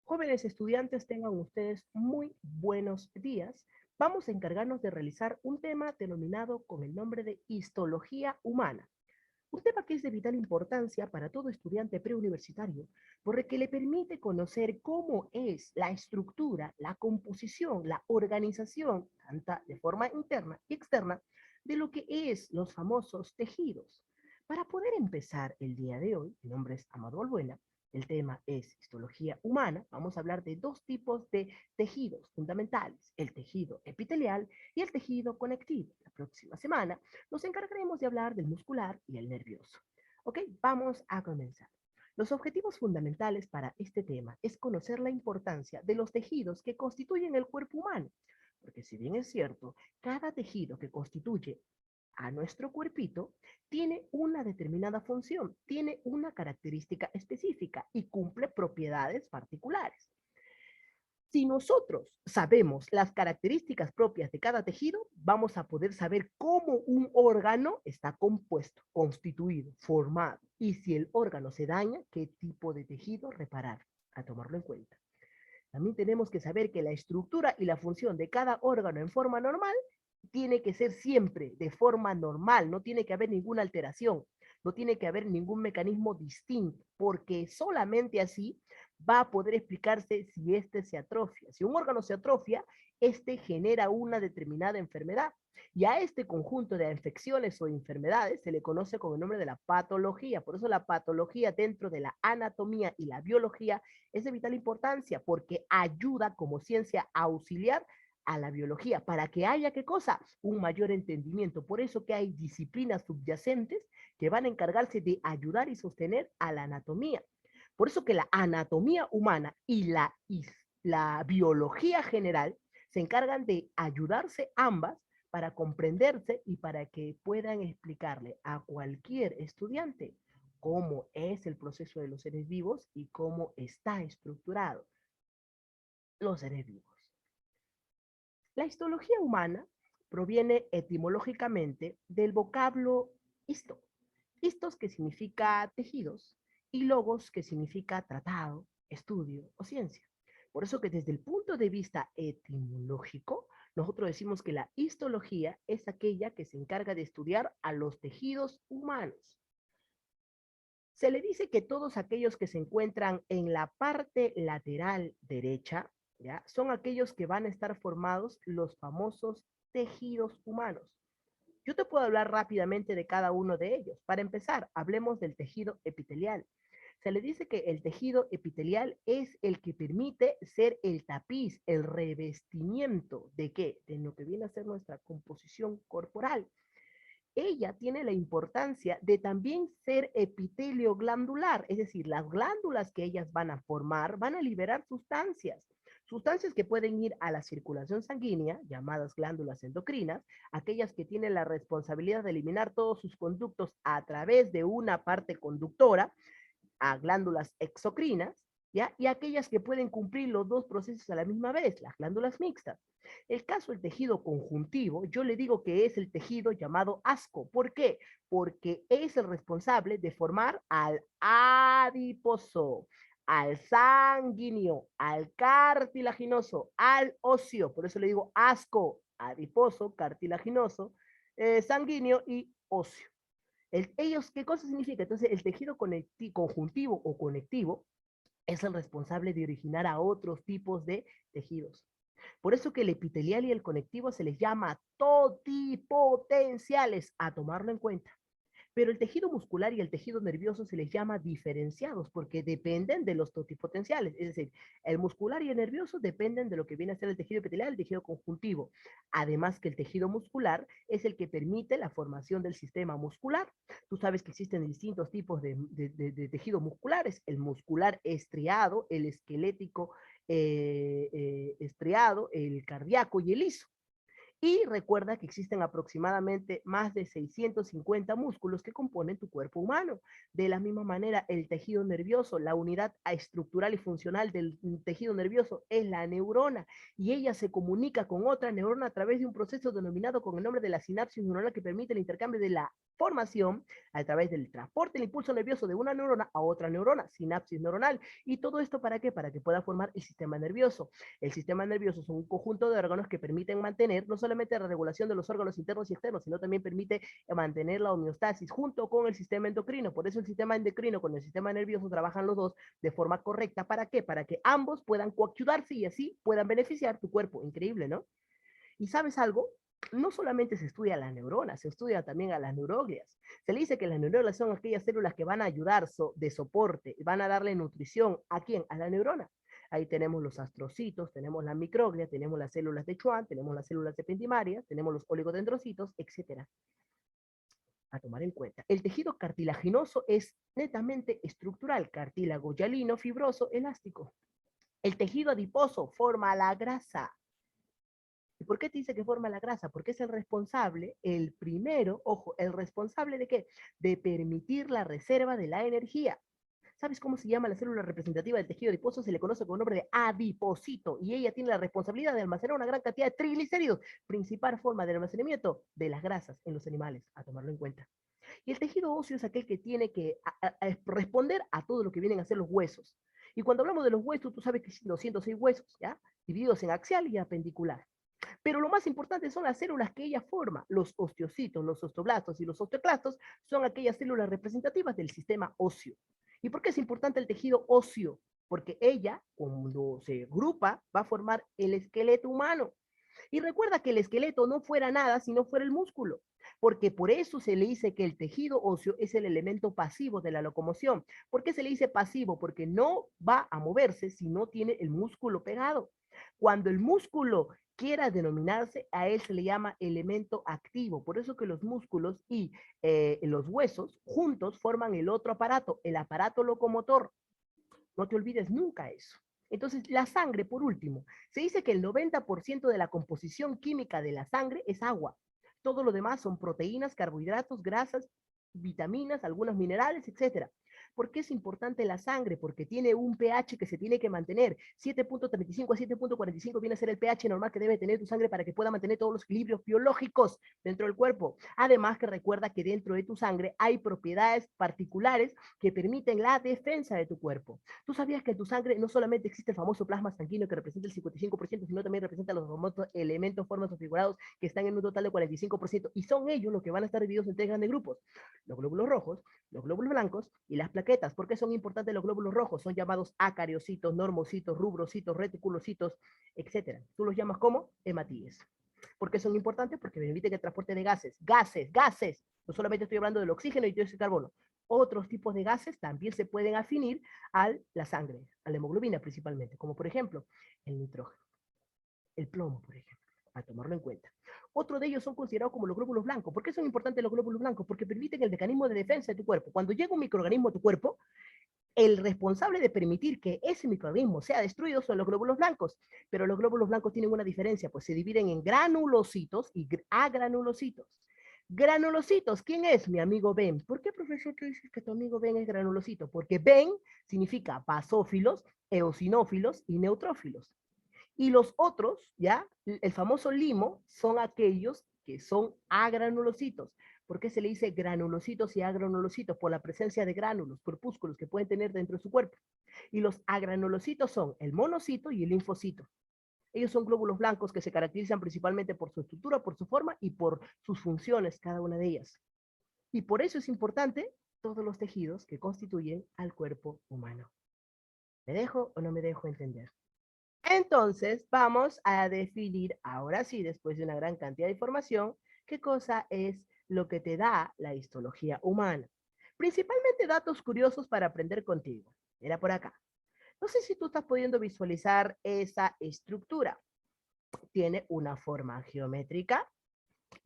Jóvenes estudiantes, tengan ustedes muy buenos días. Vamos a encargarnos de realizar un tema denominado con el nombre de histología humana. Un tema que es de vital importancia para todo estudiante preuniversitario, porque le permite conocer cómo es la estructura, la composición, la organización, tanto de forma interna y externa, de lo que es los famosos tejidos. Para poder empezar el día de hoy, mi nombre es Amado Albuena, el tema es histología humana. Vamos a hablar de dos tipos de tejidos fundamentales, el tejido epitelial y el tejido conectivo. La próxima semana nos encargaremos de hablar del muscular y el nervioso. Ok, vamos a comenzar. Los objetivos fundamentales para este tema es conocer la importancia de los tejidos que constituyen el cuerpo humano, porque si bien es cierto, cada tejido que constituye a nuestro cuerpito tiene una determinada función, tiene una característica específica y cumple propiedades particulares. Si nosotros sabemos las características propias de cada tejido, vamos a poder saber cómo un órgano está compuesto, constituido, formado, y si el órgano se daña, qué tipo de tejido reparar, a tomarlo en cuenta. También tenemos que saber que la estructura y la función de cada órgano en forma normal tiene que ser siempre de forma normal, no tiene que haber ninguna alteración, no tiene que haber ningún mecanismo distinto, porque solamente así va a poder explicarse si este se atrofia. Si un órgano se atrofia, este genera una determinada enfermedad. Y a este conjunto de infecciones o enfermedades se le conoce con el nombre de la patología. Por eso la patología dentro de la anatomía y la biología es de vital importancia porque ayuda como ciencia auxiliar a la biología para que haya qué cosa, un mayor entendimiento. Por eso que hay disciplinas subyacentes que van a encargarse de ayudar y sostener a la anatomía. Por eso que la anatomía humana y la biología general se encargan de ayudarse ambas para comprenderse y para que puedan explicarle a cualquier estudiante cómo es el proceso de los seres vivos y cómo está estructurado los seres vivos. La histología humana proviene etimológicamente del vocablo histo, histos que significa tejidos y logos que significa tratado, estudio o ciencia. Por eso que desde el punto de vista etimológico, nosotros decimos que la histología es aquella que se encarga de estudiar a los tejidos humanos. Se le dice que todos aquellos que se encuentran en la parte lateral derecha, ¿ya? Son aquellos que van a estar formados los famosos tejidos humanos. Yo te puedo hablar rápidamente de cada uno de ellos. Para empezar, hablemos del tejido epitelial. Se le dice que el tejido epitelial es el que permite ser el tapiz, el revestimiento de qué? De lo que viene a ser nuestra composición corporal. Ella tiene la importancia de también ser epitelio glandular, es decir, las glándulas que ellas van a formar van a liberar sustancias, sustancias que pueden ir a la circulación sanguínea, llamadas glándulas endocrinas, aquellas que tienen la responsabilidad de eliminar todos sus conductos a través de una parte conductora, a glándulas exocrinas, ¿ya? Y aquellas que pueden cumplir los dos procesos a la misma vez, las glándulas mixtas. El caso del tejido conjuntivo, yo le digo que es el tejido llamado asco. ¿Por qué? Porque es el responsable de formar al adiposo, al sanguíneo, al cartilaginoso, al óseo. Por eso le digo asco, adiposo, cartilaginoso, sanguíneo y óseo. Ellos, ¿qué cosa significa? Entonces, el tejido conjuntivo o conectivo es el responsable de originar a otros tipos de tejidos. Por eso que el epitelial y el conectivo se les llama totipotenciales, a tomarlo en cuenta. Pero el tejido muscular y el tejido nervioso se les llama diferenciados porque dependen de los totipotenciales. Es decir, el muscular y el nervioso dependen de lo que viene a ser el tejido epitelial, el tejido conjuntivo. Además que el tejido muscular es el que permite la formación del sistema muscular. Tú sabes que existen distintos tipos de tejidos musculares, el muscular estriado, el esquelético estriado, el cardíaco y el liso. Y recuerda que existen aproximadamente más de 650 músculos que componen tu cuerpo humano. De la misma manera, el tejido nervioso, la unidad estructural y funcional del tejido nervioso es la neurona, y ella se comunica con otra neurona a través de un proceso denominado con el nombre de la sinapsis neuronal, que permite el intercambio de la formación a través del transporte del impulso nervioso de una neurona a otra neurona, sinapsis neuronal. ¿Y todo esto para qué? Para que pueda formar el sistema nervioso. El sistema nervioso es un conjunto de órganos que permiten mantener no solamente la regulación de los órganos internos y externos, sino también permite mantener la homeostasis junto con el sistema endocrino. Por eso el sistema endocrino con el sistema nervioso trabajan los dos de forma correcta. ¿Para qué? Para que ambos puedan coadyuvarse y así puedan beneficiar tu cuerpo. Increíble, ¿no? ¿Y sabes algo? No solamente se estudia a las neuronas, se estudia también a las neuroglias. Se le dice que las neuronas son aquellas células que van a ayudar de soporte, van a darle nutrición. ¿A quién? A la neurona. Ahí tenemos los astrocitos, tenemos la microglia, tenemos las células de Schwann, tenemos las células ependimarias, tenemos los oligodendrocitos, etcétera. A tomar en cuenta. El tejido cartilaginoso es netamente estructural, cartílago hialino, fibroso, elástico. El tejido adiposo forma la grasa. ¿Y por qué te dice que forma la grasa? Porque es el responsable, el primero, ojo, el responsable de qué? De permitir la reserva de la energía. ¿Sabes cómo se llama la célula representativa del tejido adiposo? Se le conoce con el nombre de adipocito, y ella tiene la responsabilidad de almacenar una gran cantidad de triglicéridos, principal forma de almacenamiento de las grasas en los animales, a tomarlo en cuenta. Y el tejido óseo es aquel que tiene que responder a todo lo que vienen a ser los huesos. Y cuando hablamos de los huesos, tú sabes que existen 206 huesos, ¿ya? Divididos en axial y apendicular. Pero lo más importante son las células que ella forma. Los osteocitos, los osteoblastos y los osteoclastos son aquellas células representativas del sistema óseo. ¿Y por qué es importante el tejido óseo? Porque ella, cuando se agrupa, va a formar el esqueleto humano. Y recuerda que el esqueleto no fuera nada si no fuera el músculo, porque por eso se le dice que el tejido óseo es el elemento pasivo de la locomoción. ¿Por qué se le dice pasivo? Porque no va a moverse si no tiene el músculo pegado. Cuando el músculo quiera denominarse, a él se le llama elemento activo. Por eso que los músculos y los huesos juntos forman el otro aparato, el aparato locomotor. No te olvides nunca eso. Entonces, la sangre, por último, se dice que el 90% de la composición química de la sangre es agua. Todo lo demás son proteínas, carbohidratos, grasas, vitaminas, algunos minerales, etcétera. ¿Por qué es importante la sangre? Porque tiene un pH que se tiene que mantener. 7.35 a 7.45 viene a ser el pH normal que debe tener tu sangre para que pueda mantener todos los equilibrios biológicos dentro del cuerpo. Además, que recuerda que dentro de tu sangre hay propiedades particulares que permiten la defensa de tu cuerpo. ¿Tú sabías que en tu sangre no solamente existe el famoso plasma sanguíneo que representa el 55%, sino también representa los famosos elementos, formas o figurados que están en un total de 45%? Y son ellos los que van a estar divididos en tres grandes grupos: los glóbulos rojos, los glóbulos blancos y las plaquetas. ¿Por qué son importantes los glóbulos rojos? Son llamados acariocitos, normocitos, rubrocitos, reticulocitos, etcétera. ¿Tú los llamas como? Hematíes. ¿Por qué son importantes? Porque permiten el transporte de gases. No solamente estoy hablando del oxígeno y dióxido de carbono. Otros tipos de gases también se pueden afinir a la sangre, a la hemoglobina principalmente, como por ejemplo el nitrógeno, el plomo, por ejemplo, a tomarlo en cuenta. Otro de ellos son considerados como los glóbulos blancos. ¿Por qué son importantes los glóbulos blancos? Porque permiten el mecanismo de defensa de tu cuerpo. Cuando llega un microorganismo a tu cuerpo, el responsable de permitir que ese microorganismo sea destruido son los glóbulos blancos. Pero los glóbulos blancos tienen una diferencia, pues se dividen en granulocitos y agranulocitos. Granulocitos, ¿quién es? Mi amigo Ben. ¿Por qué, profesor, tú dices que tu amigo Ben es granulocito? Porque Ben significa basófilos, eosinófilos y neutrófilos. Y los otros, ¿ya? El famoso limo, son aquellos que son agranulocitos. ¿Por qué se le dice granulocitos y agranulocitos? Por la presencia de gránulos, corpúsculos que pueden tener dentro de su cuerpo. Y los agranulocitos son el monocito y el linfocito. Ellos son glóbulos blancos que se caracterizan principalmente por su estructura, por su forma y por sus funciones, cada una de ellas. Y por eso es importante todos los tejidos que constituyen al cuerpo humano. ¿Me dejo o no me dejo entender? Entonces, vamos a definir, ahora sí, después de una gran cantidad de información, qué cosa es lo que te da la histología humana. Principalmente datos curiosos para aprender contigo. Mira por acá. No sé si tú estás pudiendo visualizar esa estructura. Tiene una forma geométrica.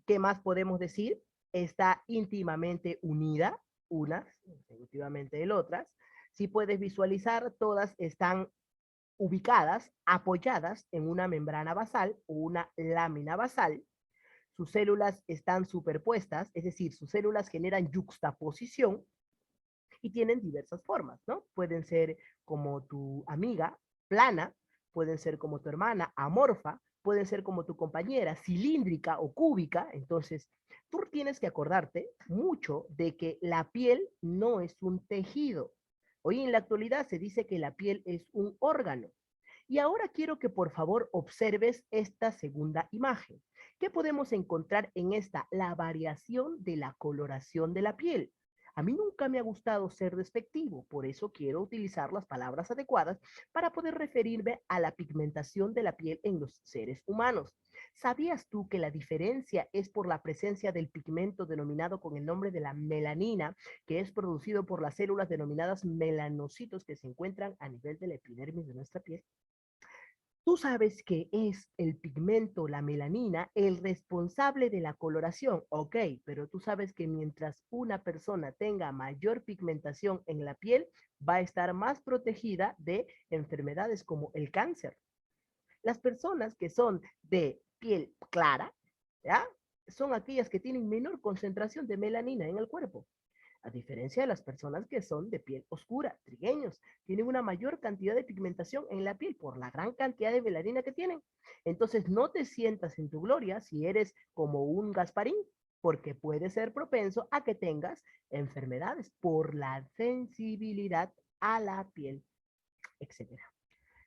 ¿Qué más podemos decir? Está íntimamente unida, unas consecutivamente de otras. Si puedes visualizar, todas están ubicadas, apoyadas en una membrana basal o una lámina basal. sus células están superpuestas, es decir, sus células generan yuxtaposición y tienen diversas formas, ¿no? Pueden ser como tu amiga, plana, pueden ser como tu hermana, amorfa, pueden ser como tu compañera, cilíndrica o cúbica. Entonces, tú tienes que acordarte mucho de que la piel no es un tejido. Hoy en la actualidad se dice que la piel es un órgano. Y ahora quiero que por favor observes esta segunda imagen. ¿Qué podemos encontrar en esta? La variación de la coloración de la piel. A mí nunca me ha gustado ser despectivo, por eso quiero utilizar las palabras adecuadas para poder referirme a la pigmentación de la piel en los seres humanos. ¿Sabías tú que la diferencia es por la presencia del pigmento denominado con el nombre de la melanina, que es producido por las células denominadas melanocitos que se encuentran a nivel de la epidermis de nuestra piel? Tú sabes que es el pigmento, la melanina, el responsable de la coloración, ok, pero tú sabes que mientras una persona tenga mayor pigmentación en la piel, va a estar más protegida de enfermedades como el cáncer. Las personas que son de piel clara, ¿ya? Son aquellas que tienen menor concentración de melanina en el cuerpo. A diferencia de las personas que son de piel oscura, trigueños, tienen una mayor cantidad de pigmentación en la piel por la gran cantidad de melanina que tienen. Entonces, no te sientas en tu gloria si eres como un Gasparín, porque puede ser propenso a que tengas enfermedades por la sensibilidad a la piel, etcétera.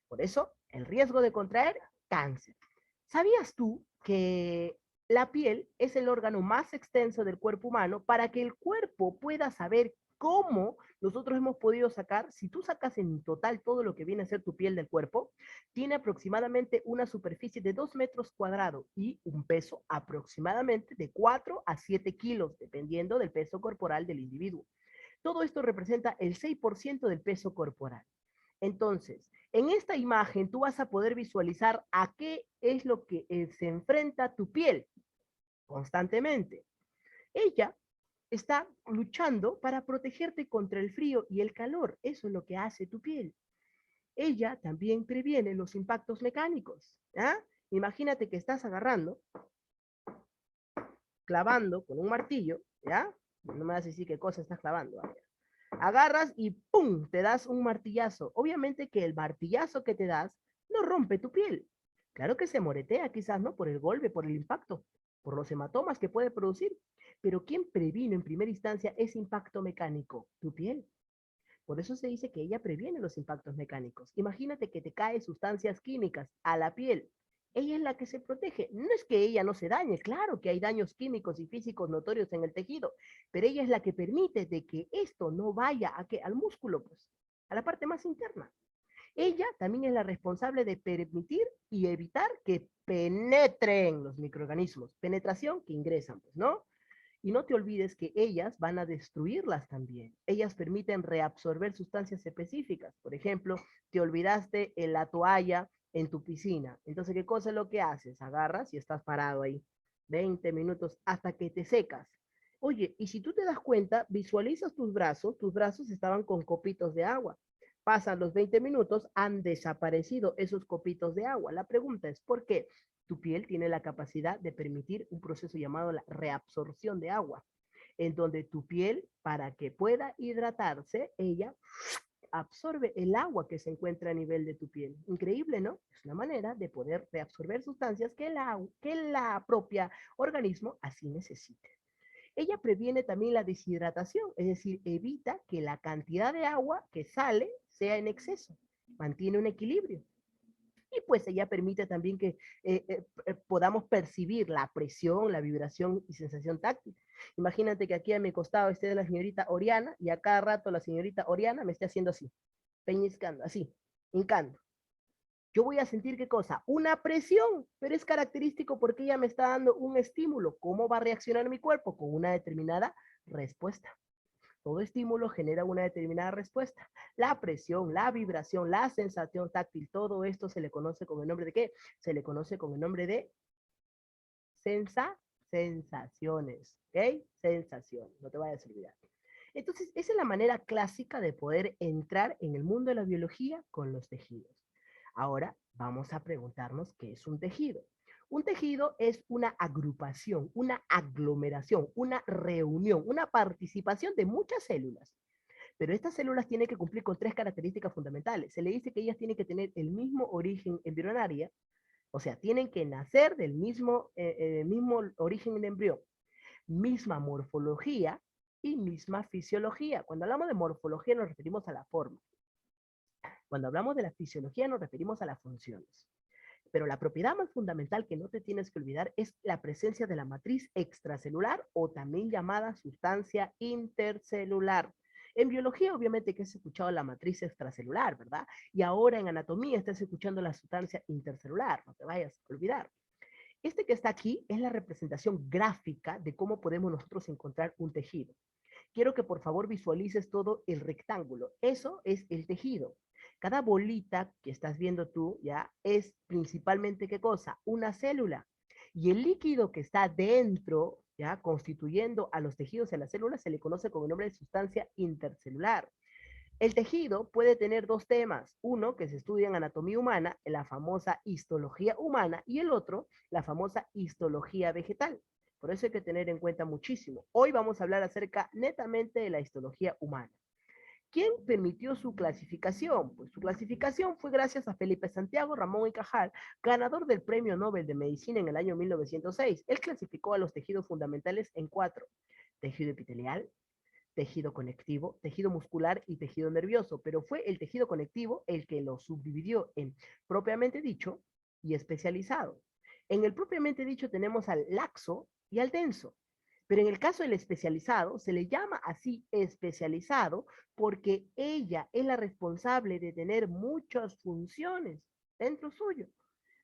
Por eso, el riesgo de contraer cáncer. ¿Sabías tú que la piel es el órgano más extenso del cuerpo humano? Para que el cuerpo pueda saber cómo nosotros hemos podido sacar, si tú sacas en total todo lo que viene a ser tu piel del cuerpo, tiene aproximadamente una superficie de 2 metros cuadrados y un peso aproximadamente de 4 a 7 kilos, dependiendo del peso corporal del individuo. Todo esto representa el 6% del peso corporal. Entonces, en esta imagen tú vas a poder visualizar a qué es lo que se enfrenta tu piel constantemente. Ella está luchando para protegerte contra el frío y el calor. Eso es lo que hace tu piel. Ella también previene los impactos mecánicos. ¿Ah? Imagínate que estás agarrando, clavando con un martillo, ¿ya? No me vas a decir qué cosa estás clavando. ¿Ah? Agarras y ¡pum! Te das un martillazo. Obviamente que el martillazo que te das no rompe tu piel. Claro que se moretea quizás, ¿no? Por el golpe, por el impacto, por los hematomas que puede producir. Pero ¿quién previno en primera instancia ese impacto mecánico? Tu piel. Por eso se dice que ella previene los impactos mecánicos. Imagínate que te caen sustancias químicas a la piel. Ella es la que se protege. No es que ella no se dañe, claro que hay daños químicos y físicos notorios en el tejido, pero ella es la que permite de que esto no vaya a que al músculo, pues, a la parte más interna. Ella también es la responsable de permitir y evitar que penetren los microorganismos. Penetración que ingresan, pues, ¿no? Y no te olvides que ellas van a destruirlas también. Ellas permiten reabsorber sustancias específicas. Por ejemplo, te olvidaste en la toalla en tu piscina. Entonces, ¿qué cosa es lo que haces? Agarras y estás parado ahí 20 minutos hasta que te secas. Oye, y si tú te das cuenta, visualizas tus brazos estaban con copitos de agua. Pasan los 20 minutos, han desaparecido esos copitos de agua. La pregunta es, ¿por qué? Tu piel tiene la capacidad de permitir un proceso llamado la reabsorción de agua, en donde tu piel, para que pueda hidratarse, ella absorbe el agua que se encuentra a nivel de tu piel. Increíble, ¿no? Es una manera de poder reabsorber sustancias que la propia organismo así necesite. Ella previene también la deshidratación, es decir, evita que la cantidad de agua que sale sea en exceso, mantiene un equilibrio. Y pues ella permite también que podamos percibir la presión, la vibración y sensación táctil. Imagínate que aquí a mi costado esté la señorita Oriana y a cada rato la señorita Oriana me esté haciendo así, peñiscando, así, hincando. Yo voy a sentir qué cosa, una presión, pero es característico porque ella me está dando un estímulo. ¿Cómo va a reaccionar mi cuerpo? Con una determinada respuesta. Todo estímulo genera una determinada respuesta. La presión, la vibración, la sensación táctil, todo esto se le conoce con el nombre de ¿qué? Se le conoce con el nombre de sensaciones, ¿ok? Sensaciones, no te vayas a olvidar. Entonces, esa es la manera clásica de poder entrar en el mundo de la biología con los tejidos. Ahora vamos a preguntarnos qué es un tejido. Un tejido es una agrupación, una aglomeración, una reunión, una participación de muchas células. Pero estas células tienen que cumplir con tres características fundamentales. Se le dice que ellas tienen que tener el mismo origen embrionario, o sea, tienen que nacer del mismo origen en embrión, misma morfología y misma fisiología. Cuando hablamos de morfología nos referimos a la forma. Cuando hablamos de la fisiología nos referimos a las funciones. Pero la propiedad más fundamental que no te tienes que olvidar es la presencia de la matriz extracelular o también llamada sustancia intercelular. En biología, obviamente, que has escuchado la matriz extracelular, ¿verdad? Y ahora en anatomía estás escuchando la sustancia intercelular, no te vayas a olvidar. Este que está aquí es la representación gráfica de cómo podemos nosotros encontrar un tejido. Quiero que por favor visualices todo el rectángulo. Eso es el tejido. Cada bolita que estás viendo tú, ¿ya? Es principalmente, ¿qué cosa? Una célula. Y el líquido que está dentro, ¿ya? Constituyendo a los tejidos de las células, se le conoce con el nombre de sustancia intercelular. El tejido puede tener dos temas, uno que se estudia en anatomía humana, la famosa histología humana, y el otro, la famosa histología vegetal. Por eso hay que tener en cuenta muchísimo. Hoy vamos a hablar acerca netamente de la histología humana. ¿Quién permitió su clasificación? Pues su clasificación fue gracias a Felipe Santiago Ramón y Cajal, ganador del Premio Nobel de Medicina en el año 1906. Él clasificó a los tejidos fundamentales en cuatro: tejido epitelial, tejido conectivo, tejido muscular y tejido nervioso, pero fue el tejido conectivo el que lo subdividió en propiamente dicho y especializado. En el propiamente dicho tenemos al laxo y al denso, pero en el caso del especializado se le llama así especializado porque ella es la responsable de tener muchas funciones dentro suyo.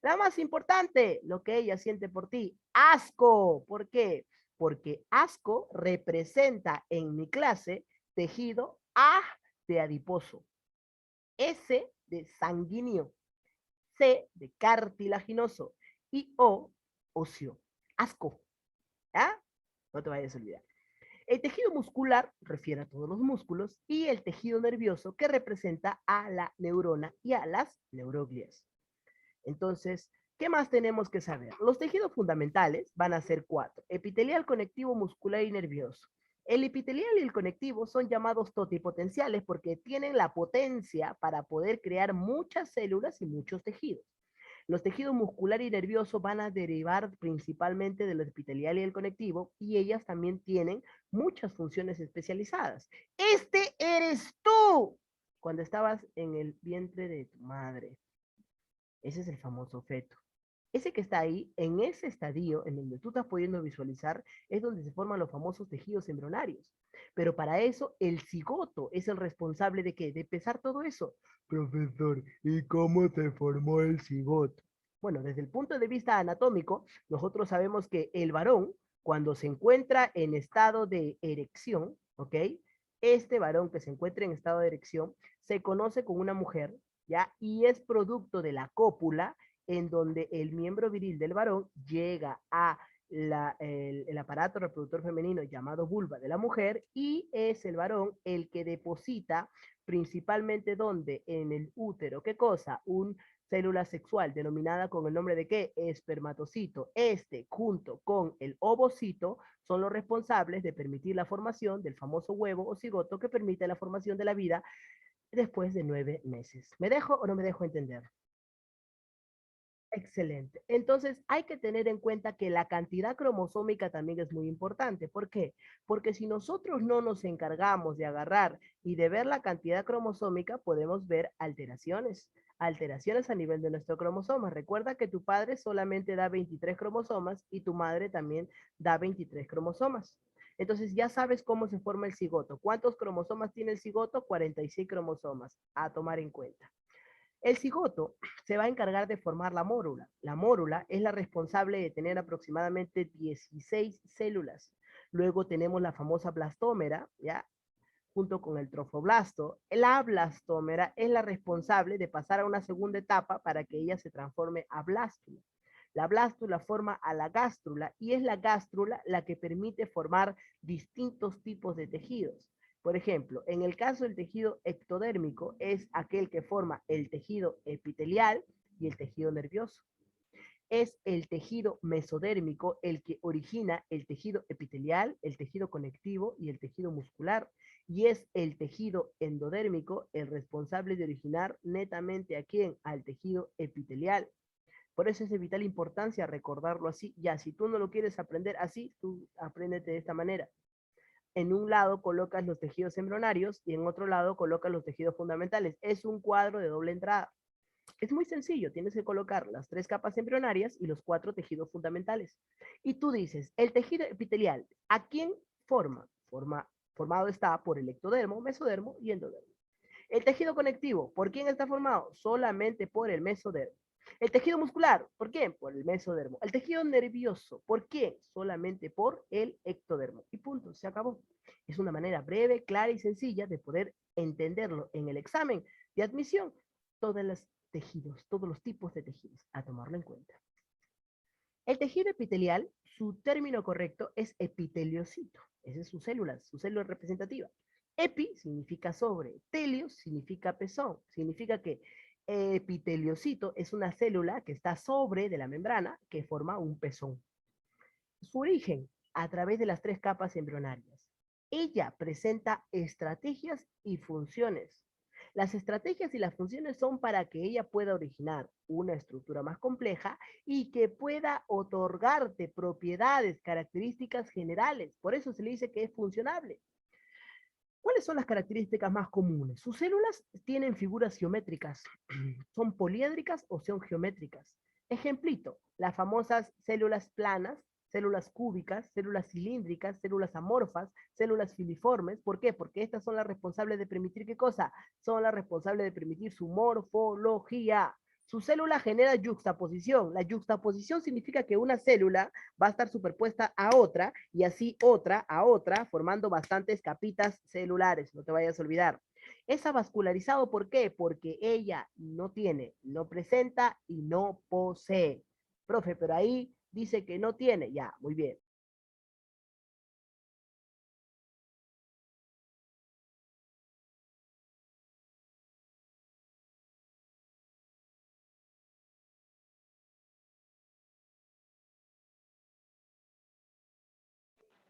La más importante, lo que ella siente por ti, asco. ¿Por qué? Porque asco representa en mi clase tejido A de adiposo, S de sanguíneo, C de cartilaginoso y O óseo. Asco. ¿Ah? No te vayas a olvidar. El tejido muscular refiere a todos los músculos y el tejido nervioso que representa a la neurona y a las neuroglias. Entonces, ¿qué más tenemos que saber? Los tejidos fundamentales van a ser cuatro: epitelial, conectivo, muscular y nervioso. El epitelial y el conectivo son llamados totipotenciales porque tienen la potencia para poder crear muchas células y muchos tejidos. Los tejidos muscular y nervioso van a derivar principalmente del epitelial y el conectivo, y ellas también tienen muchas funciones especializadas. Este eres tú cuando estabas en el vientre de tu madre. Ese es el famoso feto. Ese que está ahí, en ese estadio, en donde tú estás pudiendo visualizar, es donde se forman los famosos tejidos embrionarios. Pero para eso, el cigoto es el responsable de qué? De pesar todo eso. Profesor, ¿y cómo se formó el cigoto? Bueno, desde el punto de vista anatómico, nosotros sabemos que el varón, cuando se encuentra en estado de erección, ¿ok? Este varón que se encuentra en estado de erección se conoce como una mujer, ¿ya? Y es producto de la cópula en donde el miembro viril del varón llega a el aparato reproductor femenino llamado vulva de la mujer, y es el varón el que deposita principalmente donde en el útero, ¿qué cosa? Un célula sexual denominada con el nombre de ¿qué? Espermatocito. Este, junto con el ovocito, son los responsables de permitir la formación del famoso huevo o cigoto que permite la formación de la vida después de 9 meses. ¿Me dejo o no me dejo entender? Excelente. Entonces, hay que tener en cuenta que la cantidad cromosómica también es muy importante. ¿Por qué? Porque si nosotros no nos encargamos de agarrar y de ver la cantidad cromosómica, podemos ver alteraciones. Alteraciones a nivel de nuestro cromosoma. Recuerda que tu padre solamente da 23 cromosomas y tu madre también da 23 cromosomas. Entonces, ya sabes cómo se forma el cigoto. ¿Cuántos cromosomas tiene el cigoto? 46 cromosomas. A tomar en cuenta. El cigoto se va a encargar de formar la mórula. La mórula es la responsable de tener aproximadamente 16 células. Luego tenemos la famosa blastómera, ¿ya? Junto con el trofoblasto. La blastómera es la responsable de pasar a una segunda etapa para que ella se transforme a blástula. La blástula forma a la gástrula y es la gástrula la que permite formar distintos tipos de tejidos. Por ejemplo, en el caso del tejido ectodérmico es aquel que forma el tejido epitelial y el tejido nervioso. es el tejido mesodérmico el que origina el tejido epitelial, el tejido conectivo y el tejido muscular. Y es el tejido endodérmico el responsable de originar netamente a quién, al tejido epitelial. Por eso es de vital importancia recordarlo así. Ya, si tú no lo quieres aprender así, tú apréndete de esta manera. En un lado colocas los tejidos embrionarios y en otro lado colocas los tejidos fundamentales. Es un cuadro de doble entrada. Es muy sencillo, tienes que colocar las 3 capas embrionarias y los 4 tejidos fundamentales. Y tú dices, el tejido epitelial, ¿a quién forma? Formado está por el ectodermo, mesodermo y endodermo. El tejido conectivo, ¿por quién está formado? Solamente por el mesodermo. El tejido muscular, ¿por quién? Por el mesodermo. El tejido nervioso, ¿por quién? Solamente por el ectodermo. Y punto, se acabó. Es una manera breve, clara y sencilla de poder entenderlo en el examen de admisión. Todos los tejidos, todos los tipos de tejidos, a tomarlo en cuenta. El tejido epitelial, su término correcto es epiteliocito. Esa es su célula representativa. Epi significa sobre, telio significa pezón, significa que epiteliocito es una célula que está sobre de la membrana que forma un pezón. Su origen, a través de las 3 capas embrionarias. Ella presenta estrategias y funciones. Las estrategias y las funciones son para que ella pueda originar una estructura más compleja y que pueda otorgarte propiedades, características generales. Por eso se le dice que es funcionable. ¿Cuáles son las características más comunes? Sus células tienen figuras geométricas, son poliédricas o son geométricas. Ejemplito, las famosas células planas, células cúbicas, células cilíndricas, células amorfas, células filiformes. ¿Por qué? Porque estas son las responsables de permitir, ¿qué cosa? Son las responsables de permitir su morfología. Su célula genera yuxtaposición. La yuxtaposición significa que una célula va a estar superpuesta a otra y así otra a otra, formando bastantes capitas celulares. No te vayas a olvidar. Es avascularizado, ¿por qué? Porque ella no tiene, no presenta y no posee. Profe, pero ahí dice que no tiene. Ya, muy bien.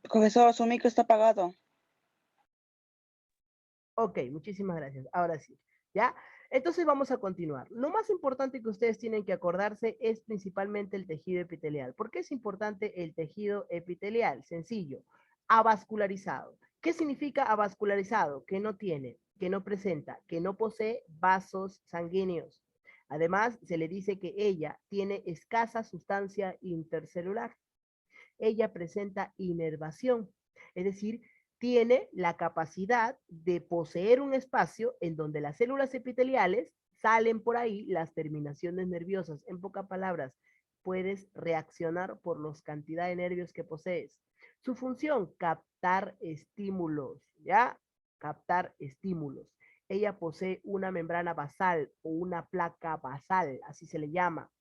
Profesor, su micro está apagado. Ok, muchísimas gracias. Ahora sí, ¿ya? Entonces vamos a continuar. Lo más importante que ustedes tienen que acordarse es principalmente el tejido epitelial. ¿Por qué es importante el tejido epitelial? Sencillo, avascularizado. ¿Qué significa avascularizado? Que no tiene, que no presenta, que no posee vasos sanguíneos. Además, se le dice que ella tiene escasa sustancia intercelular. Ella presenta inervación, es decir, tiene la capacidad de poseer un espacio en donde las células epiteliales salen por ahí las terminaciones nerviosas. En pocas palabras, puedes reaccionar por la cantidad de nervios que posees. Su función, captar estímulos, ¿ya? Captar estímulos. Ella posee una membrana basal o una placa basal, así se le llama.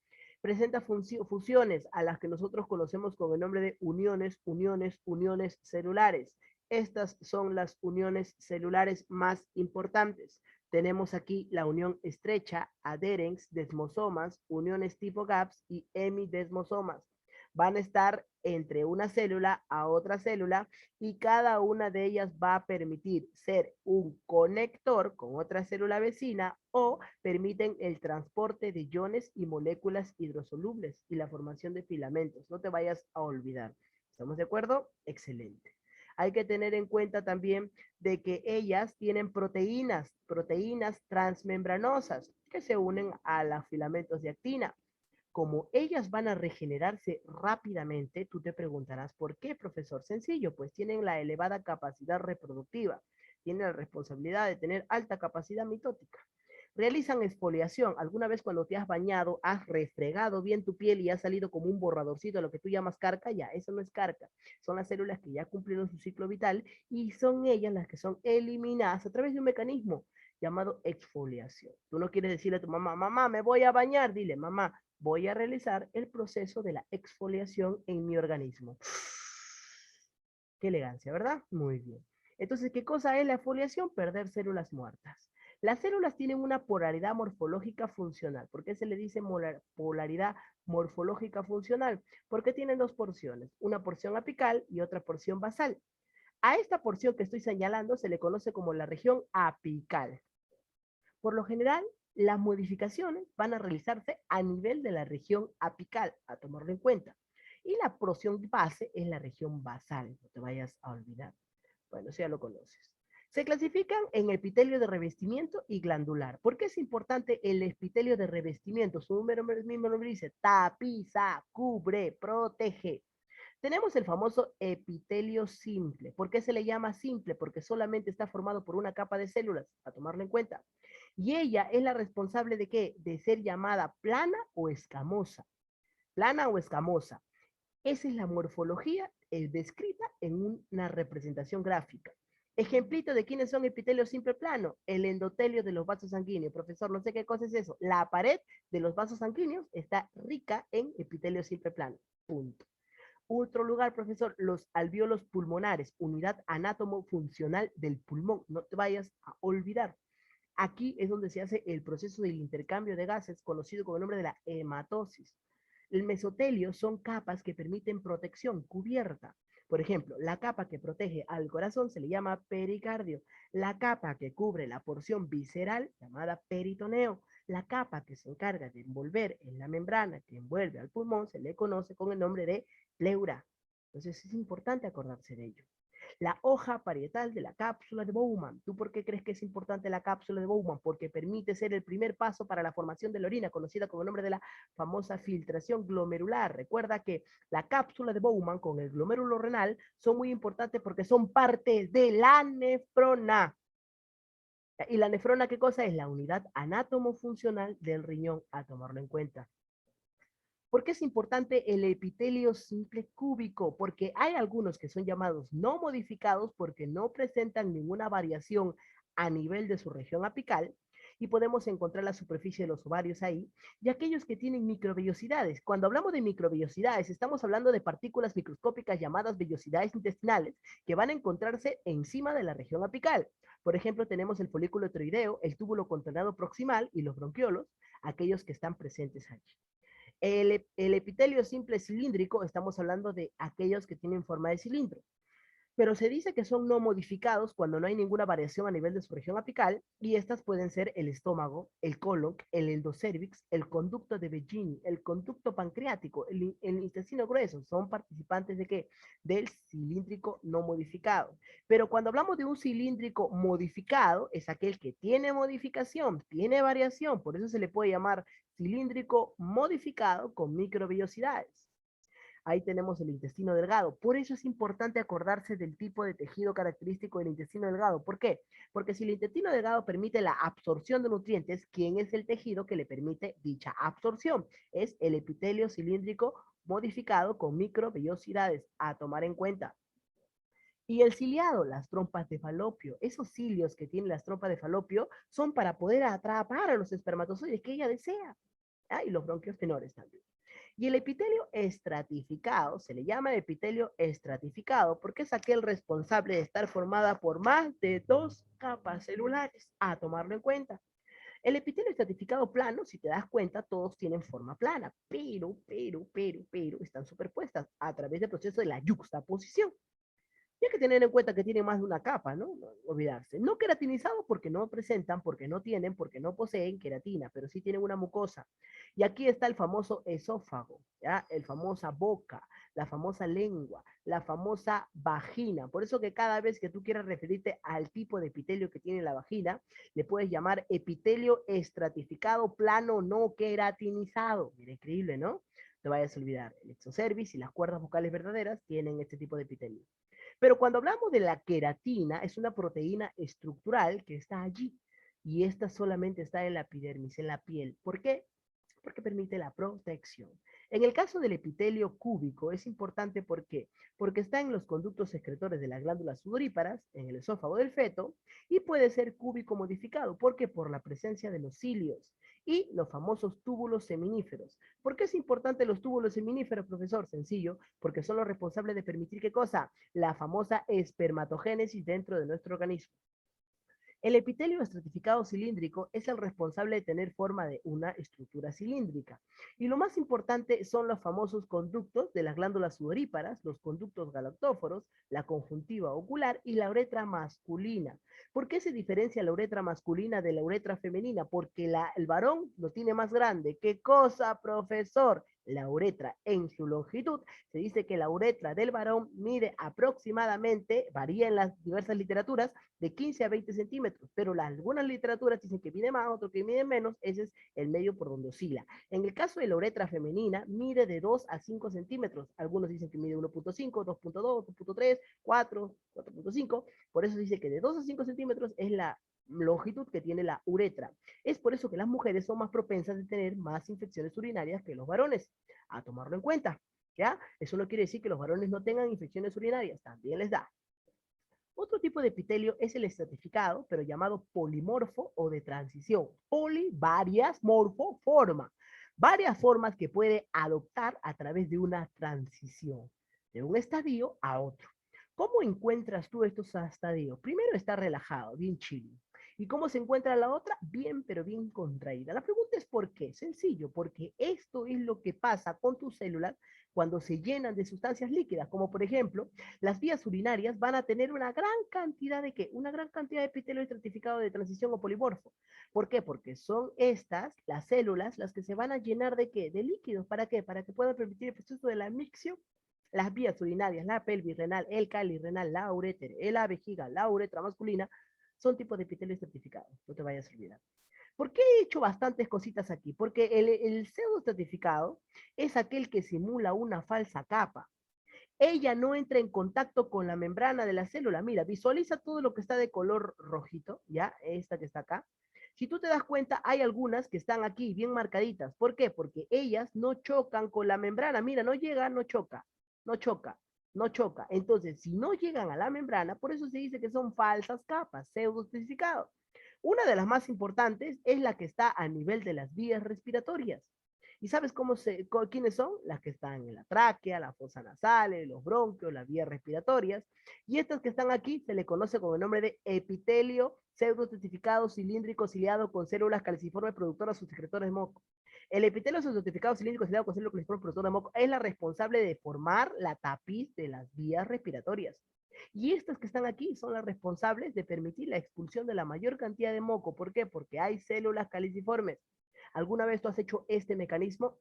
Presenta fusiones a las que nosotros conocemos con el nombre de uniones celulares. Estas son las uniones celulares más importantes. Tenemos aquí la unión estrecha, adherens, desmosomas, uniones tipo GAPS y hemidesmosomas. Van a estar entre una célula a otra célula y cada una de ellas va a permitir ser un conector con otra célula vecina o permiten el transporte de iones y moléculas hidrosolubles y la formación de filamentos. No te vayas a olvidar. ¿Estamos de acuerdo? Excelente. Hay que tener en cuenta también de que ellas tienen proteínas transmembranosas que se unen a los filamentos de actina. Como ellas van a regenerarse rápidamente, tú te preguntarás, ¿por qué, profesor? Sencillo, pues tienen la elevada capacidad reproductiva, tienen la responsabilidad de tener alta capacidad mitótica. Realizan exfoliación. ¿Alguna vez cuando te has bañado, has refregado bien tu piel y ha salido como un borradorcito, lo que tú llamas carca? Ya, eso no es carca. Son las células que ya cumplieron su ciclo vital y son ellas las que son eliminadas a través de un mecanismo llamado exfoliación. Tú no quieres decirle a tu mamá, mamá, me voy a bañar. Dile, mamá, voy a realizar el proceso de la exfoliación en mi organismo. Qué elegancia, ¿verdad? Muy bien. Entonces, ¿qué cosa es la exfoliación? Perder células muertas. Las células tienen una polaridad morfológica funcional. ¿Por qué se le dice polaridad morfológica funcional? Porque tienen dos porciones, una porción apical y otra porción basal. A esta porción que estoy señalando se le conoce como la región apical. Por lo general, las modificaciones van a realizarse a nivel de la región apical, a tomarlo en cuenta. Y la porción base es la región basal, no te vayas a olvidar. Bueno, eso ya lo conoces. Se clasifican en epitelio de revestimiento y glandular. ¿Por qué es importante el epitelio de revestimiento? Su número mismo nombre dice, tapiza, cubre, protege. Tenemos el famoso epitelio simple. ¿Por qué se le llama simple? Porque solamente está formado por una capa de células, a tomarlo en cuenta. Y ella es la responsable de qué? De ser llamada plana o escamosa. Plana o escamosa. Esa es la morfología descrita en una representación gráfica. Ejemplito de quiénes son epitelio simple plano, el endotelio de los vasos sanguíneos. Profesor, no sé qué cosa es eso. La pared de los vasos sanguíneos está rica en epitelio simple plano. Punto. Otro lugar, profesor, los alvéolos pulmonares, unidad anátomo-funcional del pulmón. No te vayas a olvidar. Aquí es donde se hace el proceso del intercambio de gases, conocido con el nombre de la hematosis. El mesotelio son capas que permiten protección cubierta. Por ejemplo, la capa que protege al corazón se le llama pericardio. La capa que cubre la porción visceral, llamada peritoneo. La capa que se encarga de envolver en la membrana que envuelve al pulmón se le conoce con el nombre de pleura. Entonces es importante acordarse de ello. La hoja parietal de la cápsula de Bowman. ¿Tú por qué crees que es importante la cápsula de Bowman? Porque permite ser el primer paso para la formación de la orina, conocida con el nombre de la famosa filtración glomerular. Recuerda que la cápsula de Bowman con el glomérulo renal son muy importantes porque son parte de la nefrona. ¿Y la nefrona qué cosa es? La unidad anátomo-funcional del riñón, a tomarlo en cuenta. ¿Por qué es importante el epitelio simple cúbico? Porque hay algunos que son llamados no modificados porque no presentan ninguna variación a nivel de su región apical y podemos encontrar la superficie de los ovarios ahí, y aquellos que tienen microvellosidades. Cuando hablamos de microvellosidades, estamos hablando de partículas microscópicas llamadas vellosidades intestinales que van a encontrarse encima de la región apical. Por ejemplo, tenemos el folículo tiroideo, el túbulo contorneado proximal y los bronquiolos, aquellos que están presentes allí. El epitelio simple cilíndrico, estamos hablando de aquellos que tienen forma de cilindro, pero se dice que son no modificados cuando no hay ninguna variación a nivel de su región apical, y estas pueden ser el estómago, el colon, el endocervix, el conducto de Bellini, el conducto pancreático, el intestino grueso. Son participantes de qué? Del cilíndrico no modificado. Pero cuando hablamos de un cilíndrico modificado, es aquel que tiene modificación, tiene variación, por eso se le puede llamar cilíndrico modificado con microvellosidades. Ahí tenemos el intestino delgado. Por eso es importante acordarse del tipo de tejido característico del intestino delgado. ¿Por qué? Porque si el intestino delgado permite la absorción de nutrientes, ¿quién es el tejido que le permite dicha absorción? Es el epitelio cilíndrico modificado con microvellosidades, a tomar en cuenta. Y el ciliado, las trompas de falopio. Esos cilios que tienen las trompas de falopio son para poder atrapar a los espermatozoides que ella desea. ¿Ah? Y los bronquios tenores también. Y el epitelio estratificado, se le llama epitelio estratificado porque es aquel responsable de estar formada por más de 2 capas celulares, a tomarlo en cuenta. El epitelio estratificado plano, si te das cuenta, todos tienen forma plana, pero están superpuestas a través del proceso de la yuxtaposición. Y hay que tener en cuenta que tiene más de una capa, ¿no? No olvidarse. No queratinizado porque no presentan, porque no tienen, porque no poseen queratina, pero sí tienen una mucosa. Y aquí está el famoso esófago, ¿ya? El famosa boca, la famosa lengua, la famosa vagina. Por eso que cada vez que tú quieras referirte al tipo de epitelio que tiene la vagina, le puedes llamar epitelio estratificado plano no queratinizado. Mira, increíble, ¿no? No te vayas a olvidar. El exocervix y las cuerdas vocales verdaderas tienen este tipo de epitelio. Pero cuando hablamos de la queratina, es una proteína estructural que está allí, y esta solamente está en la epidermis, en la piel. ¿Por qué? Porque permite la protección. En el caso del epitelio cúbico es importante porque está en los conductos secretores de las glándulas sudoríparas, en el esófago del feto, y puede ser cúbico modificado. ¿Por qué? Por la presencia de los cilios y los famosos túbulos seminíferos. ¿Por qué es importante los túbulos seminíferos, profesor? Sencillo, porque son los responsables de permitir ¿qué cosa? La famosa espermatogénesis dentro de nuestro organismo. El epitelio estratificado cilíndrico es el responsable de tener forma de una estructura cilíndrica. Y lo más importante son los famosos conductos de las glándulas sudoríparas, los conductos galactóforos, la conjuntiva ocular y la uretra masculina. ¿Por qué se diferencia la uretra masculina de la uretra femenina? Porque el varón lo tiene más grande. ¿Qué cosa, profesor? La uretra en su longitud. Se dice que la uretra del varón mide aproximadamente, varía en las diversas literaturas, de 15 a 20 centímetros, pero algunas literaturas dicen que mide más, otros que mide menos, ese es el medio por donde oscila. En el caso de la uretra femenina, mide de 2 a 5 centímetros, algunos dicen que mide 1.5, 2.2, 2.3, 4, 4.5, por eso dice que de 2 a 5 centímetros es la longitud que tiene la uretra. Es por eso que las mujeres son más propensas de tener más infecciones urinarias que los varones. A tomarlo en cuenta, ¿ya? Eso no quiere decir que los varones no tengan infecciones urinarias, también les da. Otro tipo de epitelio es el estratificado, pero llamado polimorfo o de transición. Poli, varias, morfo, forma. Varias formas que puede adoptar a través de una transición, de un estadio a otro. ¿Cómo encuentras tú estos estadios? Primero está relajado, bien chill. ¿Y cómo se encuentra la otra? Bien, pero bien contraída. La pregunta es ¿por qué? Sencillo, porque esto es lo que pasa con tus células cuando se llenan de sustancias líquidas, como por ejemplo, las vías urinarias van a tener una gran cantidad de ¿qué? Una gran cantidad de epitelio estratificado de transición o polimorfo. ¿Por qué? Porque son estas, las células, las que se van a llenar de ¿qué? De líquidos. ¿Para qué? Para que puedan permitir el proceso de la micción. Las vías urinarias, la pelvis renal, el cáliz renal, la ureter, la vejiga, la uretra masculina, son tipos de epitelio estratificado. No te vayas a olvidar. ¿Por qué he hecho bastantes cositas aquí? Porque el pseudo estratificado es aquel que simula una falsa capa. Ella no entra en contacto con la membrana de la célula. Mira, visualiza todo lo que está de color rojito, ¿ya? Esta que está acá. Si tú te das cuenta, hay algunas que están aquí bien marcaditas. ¿Por qué? Porque ellas no chocan con la membrana. Mira, no llega, no choca, no choca, no choca. Entonces, si no llegan a la membrana, por eso se dice que son falsas capas, pseudoespecificados. Una de las más importantes es la que está a nivel de las vías respiratorias. ¿Y sabes quiénes son? Las que están en la tráquea, la fosa nasal, los bronquios, las vías respiratorias. Y estas que están aquí se le conoce con el nombre de epitelio pseudocertificado cilíndrico ciliado con células caliciformes productoras o secretores de moco. El epitelio pseudocertificado cilíndrico ciliado con células caliciformes productoras de moco es la responsable de formar la tapiz de las vías respiratorias. Y estas que están aquí son las responsables de permitir la expulsión de la mayor cantidad de moco. ¿Por qué? Porque hay células caliciformes. ¿Alguna vez tú has hecho este mecanismo?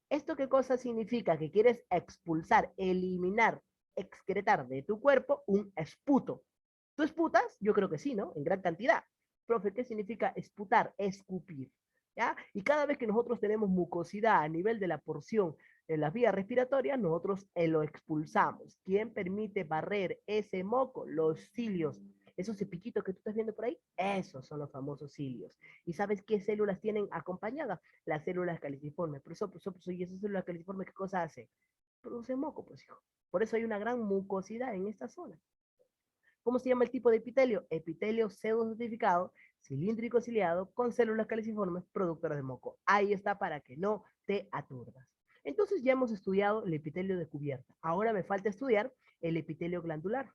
¿Esto qué cosa significa? Que quieres expulsar, eliminar, excretar de tu cuerpo un esputo. ¿Tú esputas? Yo creo que sí, ¿no? En gran cantidad. Profe, ¿qué significa esputar? Escupir. ¿Ya? Y cada vez que nosotros tenemos mucosidad a nivel de la porción en las vías respiratorias, nosotros lo expulsamos. ¿Quién permite barrer ese moco? Los cilios. Esos cepillitos que tú estás viendo por ahí, esos son los famosos cilios. ¿Y sabes qué células tienen acompañadas? Las células caliciformes. Y esas células caliciformes, ¿qué cosa hace? Produce moco, pues hijo. Por eso hay una gran mucosidad en esta zona. ¿Cómo se llama el tipo de epitelio? Epitelio pseudo-certificado, cilíndrico ciliado, con células caliciformes productoras de moco. Ahí está para que no te aturdas. Entonces ya hemos estudiado el epitelio de cubierta. Ahora me falta estudiar el epitelio glandular.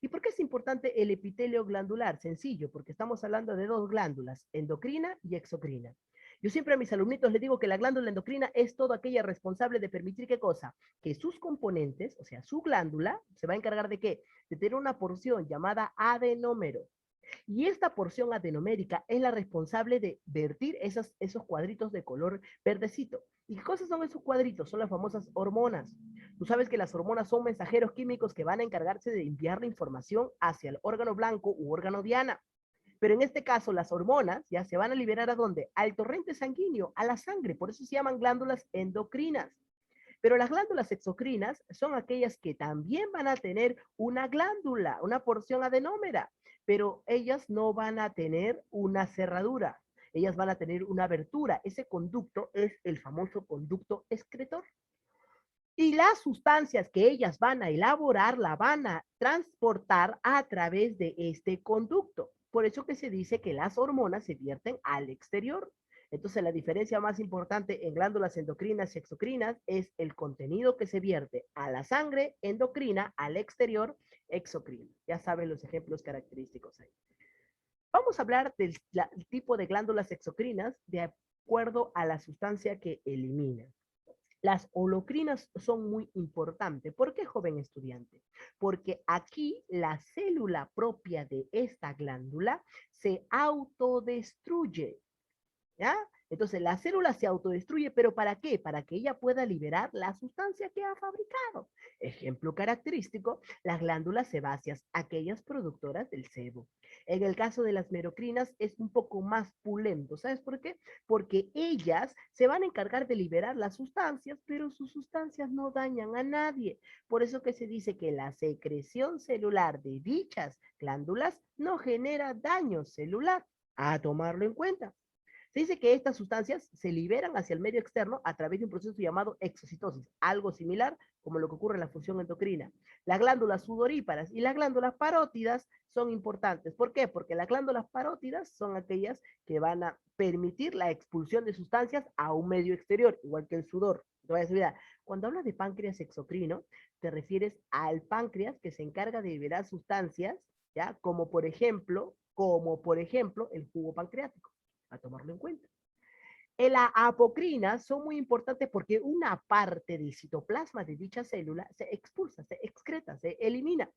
¿Y por qué es importante el epitelio glandular? Sencillo, porque estamos hablando de dos glándulas, endocrina y exocrina. Yo siempre a mis alumnitos les digo que la glándula endocrina es toda aquella responsable de permitir qué cosa, que sus componentes, o sea, su glándula, se va a encargar de qué, de tener una porción llamada adenómero. Y esta porción adenomérica es la responsable de vertir esos cuadritos de color verdecito. ¿Y qué cosas son esos cuadritos? Son las famosas hormonas. Tú sabes que las hormonas son mensajeros químicos que van a encargarse de enviar la información hacia el órgano blanco u órgano diana. Pero en este caso, las hormonas ya se van a liberar ¿a dónde? Al torrente sanguíneo, a la sangre. Por eso se llaman glándulas endocrinas. Pero las glándulas exocrinas son aquellas que también van a tener una glándula, una porción adenómera, pero ellas no van a tener una cerradura, ellas van a tener una abertura. Ese conducto es el famoso conducto excretor. Y las sustancias que ellas van a elaborar la van a transportar a través de este conducto. Por eso que se dice que las hormonas se vierten al exterior. Entonces, la diferencia más importante en glándulas endocrinas y exocrinas es el contenido que se vierte a la sangre endocrina, al exterior, exocrina. Ya saben los ejemplos característicos ahí. Vamos a hablar del tipo de glándulas exocrinas de acuerdo a la sustancia que elimina. Las holocrinas son muy importantes. ¿Por qué, joven estudiante? Porque aquí la célula propia de esta glándula se autodestruye. ¿Ya? Entonces la célula se autodestruye, ¿pero para qué? Para que ella pueda liberar la sustancia que ha fabricado. Ejemplo característico, las glándulas sebáceas, aquellas productoras del sebo. En el caso de las merocrinas es un poco más pulento. ¿Sabes por qué? Porque ellas se van a encargar de liberar las sustancias, pero sus sustancias no dañan a nadie. Por eso que se dice que la secreción celular de dichas glándulas no genera daño celular. A tomarlo en cuenta. Se dice que estas sustancias se liberan hacia el medio externo a través de un proceso llamado exocitosis, algo similar como lo que ocurre en la función endocrina. Las glándulas sudoríparas y las glándulas parótidas son importantes. ¿Por qué? Porque las glándulas parótidas son aquellas que van a permitir la expulsión de sustancias a un medio exterior, igual que el sudor. Cuando hablas de páncreas exocrino, te refieres al páncreas que se encarga de liberar sustancias, ¿ya? Como por ejemplo el jugo pancreático, a tomarlo en cuenta. Las apocrinas son muy importantes porque una parte del citoplasma de dicha célula se expulsa, se excreta, se elimina.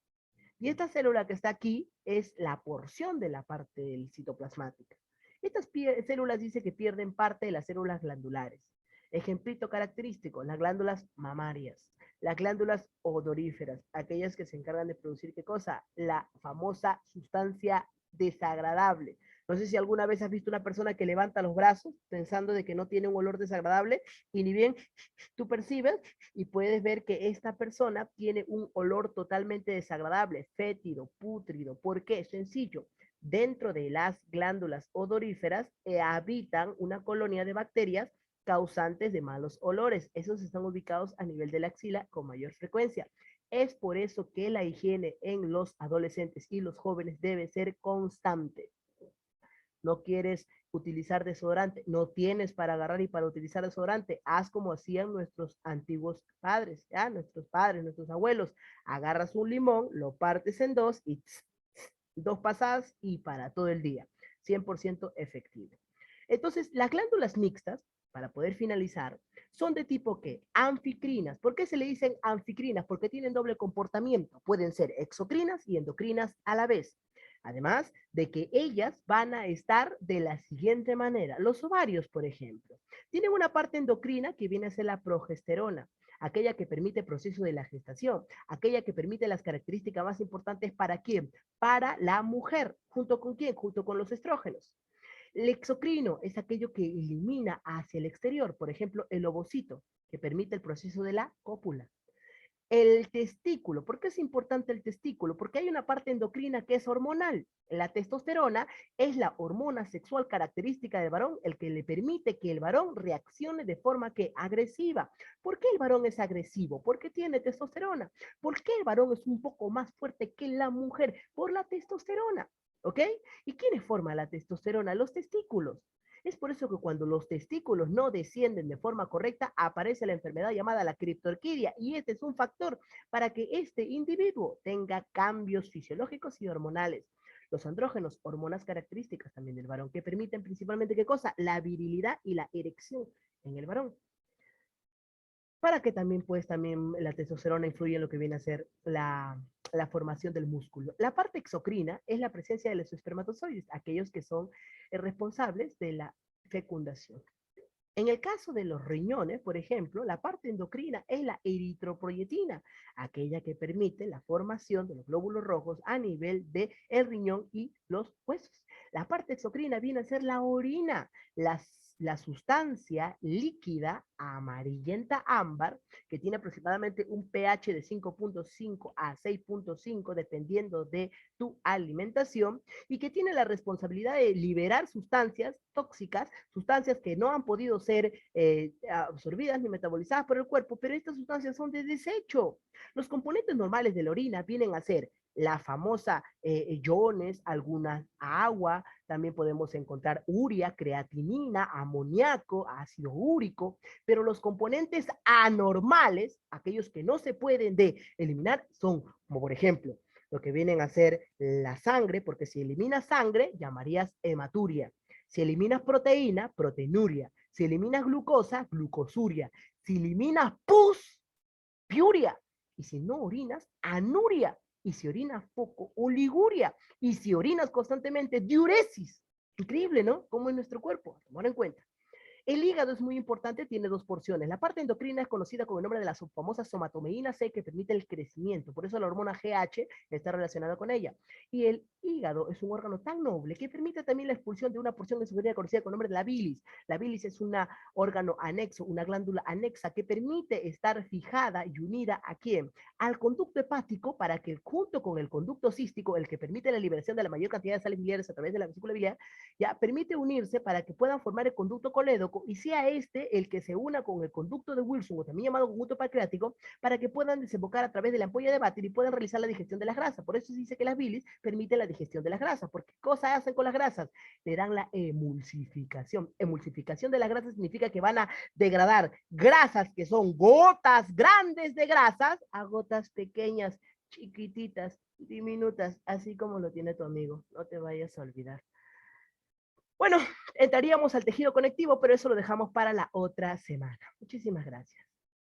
Y esta célula que está aquí es la porción de la parte del citoplasmática. Estas células dice que pierden parte de las células glandulares. Ejemplito característico, las glándulas mamarias, las glándulas odoríferas, aquellas que se encargan de producir, ¿qué cosa? La famosa sustancia desagradable. No sé si alguna vez has visto una persona que levanta los brazos pensando de que no tiene un olor desagradable y ni bien tú percibes y puedes ver que esta persona tiene un olor totalmente desagradable, fétido, pútrido. ¿Por qué? Sencillo. Dentro de las glándulas odoríferas habitan una colonia de bacterias causantes de malos olores. Esos están ubicados a nivel de la axila con mayor frecuencia. Es por eso que la higiene en los adolescentes y los jóvenes debe ser constante. No quieres utilizar desodorante, no tienes para agarrar y para utilizar desodorante, haz como hacían nuestros antiguos padres, ¿ya? Nuestros padres, nuestros abuelos. Agarras un limón, lo partes en dos y dos pasadas y para todo el día. 100% efectivo. Entonces, las glándulas mixtas, para poder finalizar, son de tipo ¿qué? Anficrinas. ¿Por qué se le dicen anficrinas? Porque tienen doble comportamiento. Pueden ser exocrinas y endocrinas a la vez. Además de que ellas van a estar de la siguiente manera. Los ovarios, por ejemplo, tienen una parte endocrina que viene a ser la progesterona, aquella que permite el proceso de la gestación, aquella que permite las características más importantes para quién, para la mujer. ¿Junto con quién? Junto con los estrógenos. El exocrino es aquello que elimina hacia el exterior, por ejemplo, el ovocito, que permite el proceso de la cópula. El testículo, ¿por qué es importante el testículo? Porque hay una parte endocrina que es hormonal. La testosterona es la hormona sexual característica del varón, el que le permite que el varón reaccione de forma que agresiva. ¿Por qué el varón es agresivo? Porque tiene testosterona. ¿Por qué el varón es un poco más fuerte que la mujer? Por la testosterona. ¿Ok? ¿Y quiénes forman la testosterona? Los testículos. Es por eso que cuando los testículos no descienden de forma correcta, aparece la enfermedad llamada la criptorquidia, y este es un factor para que este individuo tenga cambios fisiológicos y hormonales. Los andrógenos, hormonas características también del varón, que permiten principalmente, ¿qué cosa? La virilidad y la erección en el varón. Para que también, pues, también la testosterona influye en lo que viene a ser la formación del músculo. La parte exocrina es la presencia de los espermatozoides, aquellos que son responsables de la fecundación. En el caso de los riñones, por ejemplo, la parte endocrina es la eritropoyetina, aquella que permite la formación de los glóbulos rojos a nivel del riñón y los huesos. La parte exocrina viene a ser la orina, la sustancia líquida amarillenta ámbar, que tiene aproximadamente un pH de 5.5 a 6.5, dependiendo de tu alimentación, y que tiene la responsabilidad de liberar sustancias tóxicas, sustancias que no han podido ser absorbidas ni metabolizadas por el cuerpo, pero estas sustancias son de desecho. Los componentes normales de la orina vienen a ser la famosa iones, alguna agua, también podemos encontrar urea, creatinina, amoníaco, ácido úrico, pero los componentes anormales, aquellos que no se pueden eliminar, son, como por ejemplo, lo que vienen a ser la sangre, porque si eliminas sangre, llamarías hematuria. Si eliminas proteína, proteinuria. Si eliminas glucosa, glucosuria. Si eliminas pus, piuria. Y si no orinas, anuria. Y si orinas poco, oliguria. Y si orinas constantemente, diuresis. Increíble, ¿no? Como en nuestro cuerpo. Tomar en cuenta. El hígado es muy importante, tiene dos porciones. La parte endocrina es conocida con el nombre de la famosa somatomeína C, que permite el crecimiento. Por eso la hormona GH está relacionada con ella. Y el hígado es un órgano tan noble que permite también la expulsión de una porción de sustancia conocida con el nombre de la bilis. La bilis es un órgano anexo, una glándula anexa que permite estar fijada y unida a quién? Al conducto hepático, para que junto con el conducto cístico, el que permite la liberación de la mayor cantidad de sales biliares a través de la vesícula biliar, ya permite unirse para que puedan formar el conducto colédoco y sea este el que se una con el conducto de Wilson, o también llamado conducto pancreático, para que puedan desembocar a través de la ampolla de Báttel y puedan realizar la digestión de las grasas. Por eso se dice que las bilis permiten la digestión de las grasas. ¿Por qué cosa hacen con las grasas? Le dan la emulsificación. Emulsificación de las grasas significa que van a degradar grasas que son gotas grandes de grasas a gotas pequeñas, chiquititas, diminutas, así como lo tiene tu amigo. No te vayas a olvidar. Bueno, entraríamos al tejido conectivo, pero eso lo dejamos para la otra semana. Muchísimas gracias.